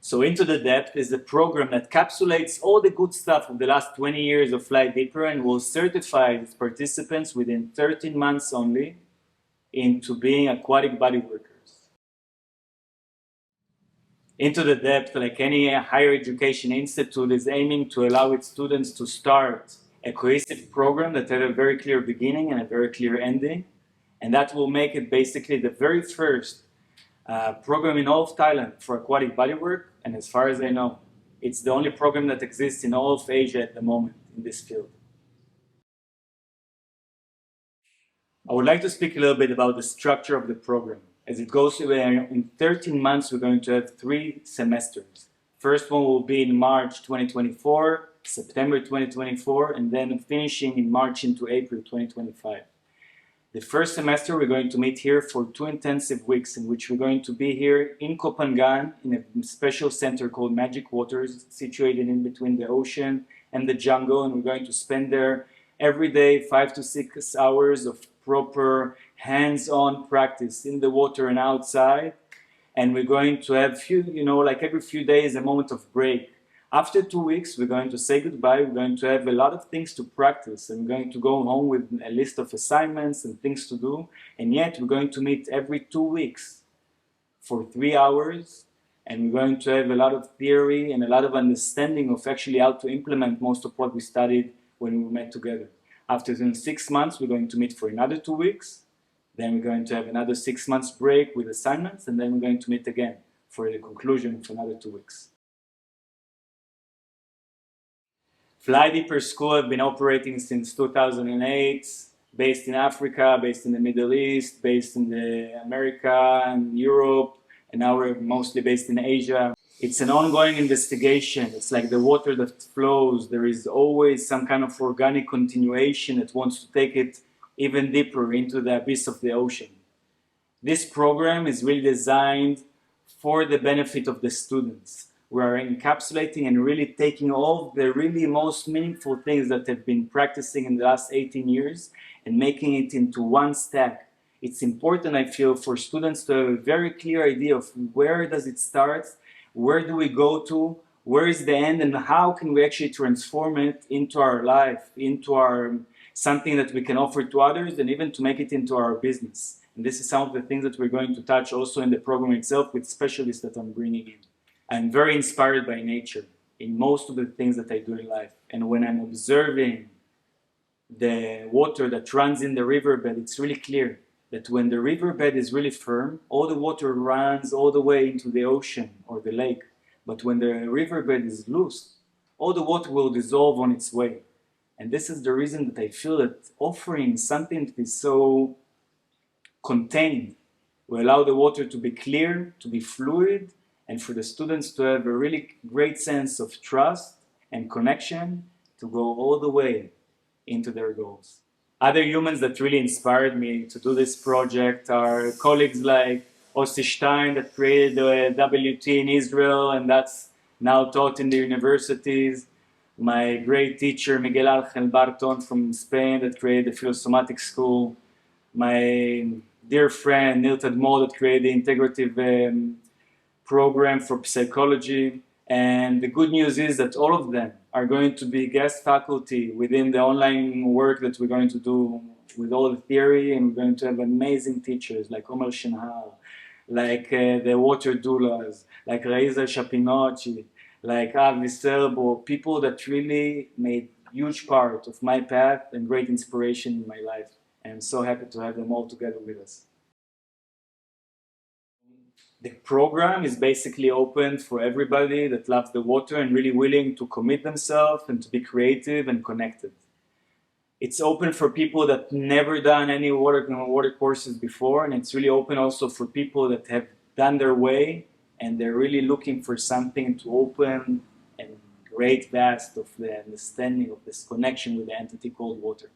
So Into the Depth is a program that capsulates all the good stuff of the last 20 years of Fly Deeper and will certify its participants within 13 months only into being aquatic body workers. Into the Depth, like any higher education institute, is aiming to allow its students to start a cohesive program that has a very clear beginning and a very clear ending, and that will make it basically the very first program in all of Thailand for aquatic bodywork, and as far as I know, it's the only program that exists in all of Asia at the moment in this field. I would like to speak a little bit about the structure of the program. As it goes in 13 months, we're going to have 3 semesters. First one will be in March 2024, September 2024, and then finishing in March into April 2025. The first semester, we're going to meet here for 2 intensive weeks in which we're going to be here in Koh Phangan in a special center called Magic Waters, situated in between the ocean and the jungle, and we're going to spend there every day 5 to 6 hours of proper hands-on practice in the water and outside. And we're going to have like every few days a moment of break. After 2 weeks, we're going to say goodbye. We're going to have a lot of things to practice, and we're going to go home with a list of assignments and things to do. And yet, we're going to meet every 2 weeks for 3 hours, and we're going to have a lot of theory and a lot of understanding of actually how to implement most of what we studied when we met together. After 6 months, we're going to meet for another 2 weeks. Then we're going to have another 6 months break with assignments, and then we're going to meet again for the conclusion for another 2 weeks. Fly Deeper School have been operating since 2008, based in Africa, based in the Middle East, based in the America and Europe, and now we're mostly based in Asia. It's an ongoing investigation. It's like the water that flows. There is always some kind of organic continuation that wants to take it even deeper into the abyss of the ocean. This program is really designed for the benefit of the students. We are encapsulating and really taking all the really most meaningful things that have been practicing in the last 18 years and making it into one stack. It's important, I feel, for students to have a very clear idea of where does it start, where do we go to, where is the end, and how can we actually transform it into our life, into our something that we can offer to others, and even to make it into our business. And this is some of the things that we're going to touch also in the program itself with specialists that I'm bringing in. I'm very inspired by nature in most of the things that I do in life. And when I'm observing the water that runs in the riverbed, it's really clear that when the riverbed is really firm, all the water runs all the way into the ocean or the lake. But when the riverbed is loose, all the water will dissolve on its way. And this is the reason that I feel that offering something that is so contained will allow the water to be clear, to be fluid, and for the students to have a really great sense of trust and connection to go all the way into their goals. Other humans that really inspired me to do this project are colleagues like Ossi Stein that created the WT in Israel, and that's now taught in the universities. My great teacher Miguel Ángel Barton from Spain that created the Philosomatic School. My dear friend Neil Tadmor that created the Integrative program for psychology. And the good news is that all of them are going to be guest faculty within the online work that we're going to do with all the theory, and we're going to have amazing teachers like Omer Shenhar, like the water doulas, like Raiza Shapinochi, like Avi Serbo, people that really made huge part of my path and great inspiration in my life. And I'm so happy to have them all together with us. The program is basically open for everybody that loves the water and really willing to commit themselves and to be creative and connected. It's open for people that never done any water courses before, and it's really open also for people that have done their way and they're really looking for something to open and great vast of the understanding of this connection with the entity called water.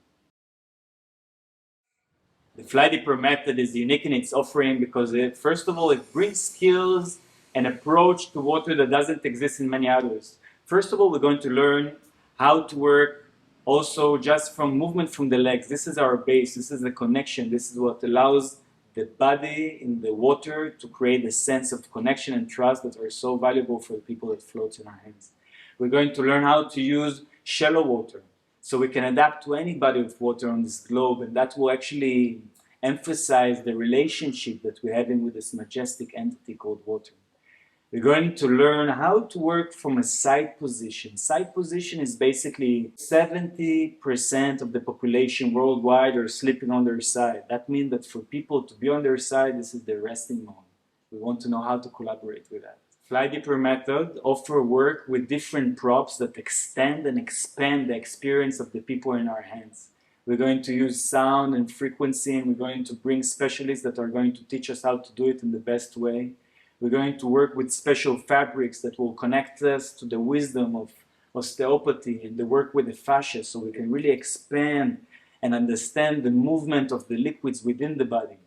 The Fly Deeper method is unique in its offering because first of all, it brings skills and approach to water that doesn't exist in many others. First of all, we're going to learn how to work also just from movement from the legs. This is our base, this is the connection, this is what allows the body in the water to create a sense of connection and trust that are so valuable for the people that float in our hands. We're going to learn how to use shallow water so we can adapt to any body of water on this globe, and that will actually emphasize the relationship that we're having with this majestic entity called water. We're going to learn how to work from a side position. Side position is basically 70% of the population worldwide are sleeping on their side. That means that for people to be on their side, this is their resting mode. We want to know how to collaborate with that. Fly Deeper method offer work with different props that extend and expand the experience of the people in our hands. We're going to use sound and frequency, and we're going to bring specialists that are going to teach us how to do it in the best way. We're going to work with special fabrics that will connect us to the wisdom of osteopathy and the work with the fascia, so we can really expand and understand the movement of the liquids within the body.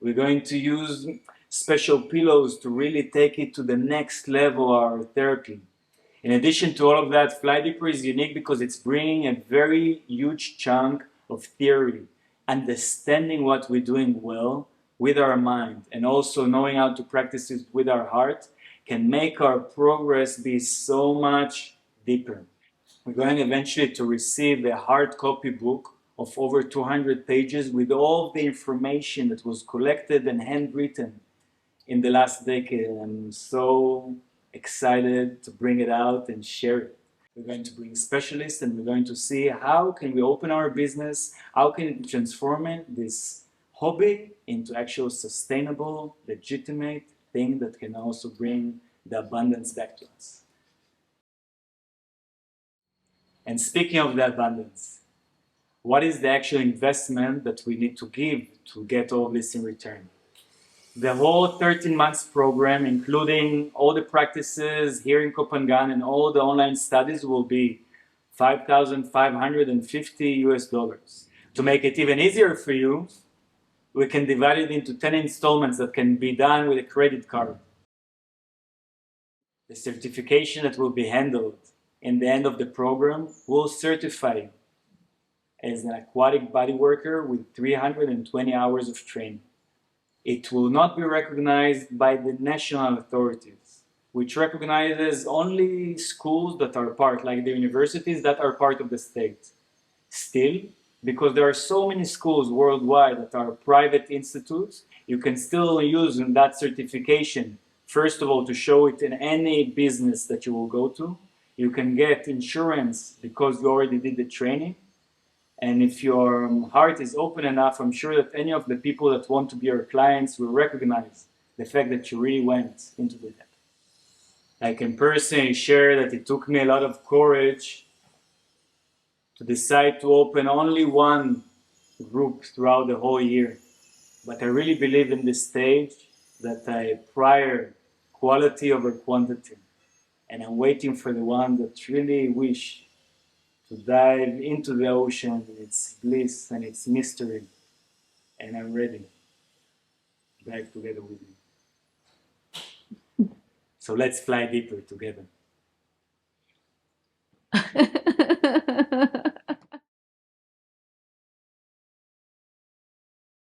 We're going to use special pillows to really take it to the next level of our therapy. In addition to all of that, Fly Deeper is unique because it's bringing a very huge chunk of theory, understanding what we're doing well with our mind, and also knowing how to practice it with our heart can make our progress be so much deeper. We're going eventually to receive a hard copy book of over 200 pages with all the information that was collected and handwritten in the last decade. I'm so excited to bring it out and share it. We're going to bring specialists, and we're going to see how can we open our business, how can we transform it, this hobby, into actual sustainable, legitimate thing that can also bring the abundance back to us. And speaking of the abundance, what is the actual investment that we need to give to get all this in return? The whole 13 months program, including all the practices here in Copenhagen and all the online studies, will be $5,550 US. To make it even easier for you, we can divide it into 10 installments that can be done with a credit card. The certification that will be handled in the end of the program will certify you as an aquatic body worker with 320 hours of training. It will not be recognized by the national authorities, which recognizes only schools that are part, like the universities that are part of the state. Still, because there are so many schools worldwide that are private institutes, you can still use that certification, first of all, to show it in any business that you will go to. You can get insurance because you already did the training. And if your heart is open enough, I'm sure that any of the people that want to be your clients will recognize the fact that you really went into the depth. I can personally share that it took me a lot of courage to decide to open only one group throughout the whole year. But I really believe in this stage that I prior quality over quantity. And I'm waiting for the one that really wish to dive into the ocean and its bliss and its mystery. And I'm ready to dive together with you. So let's fly deeper together.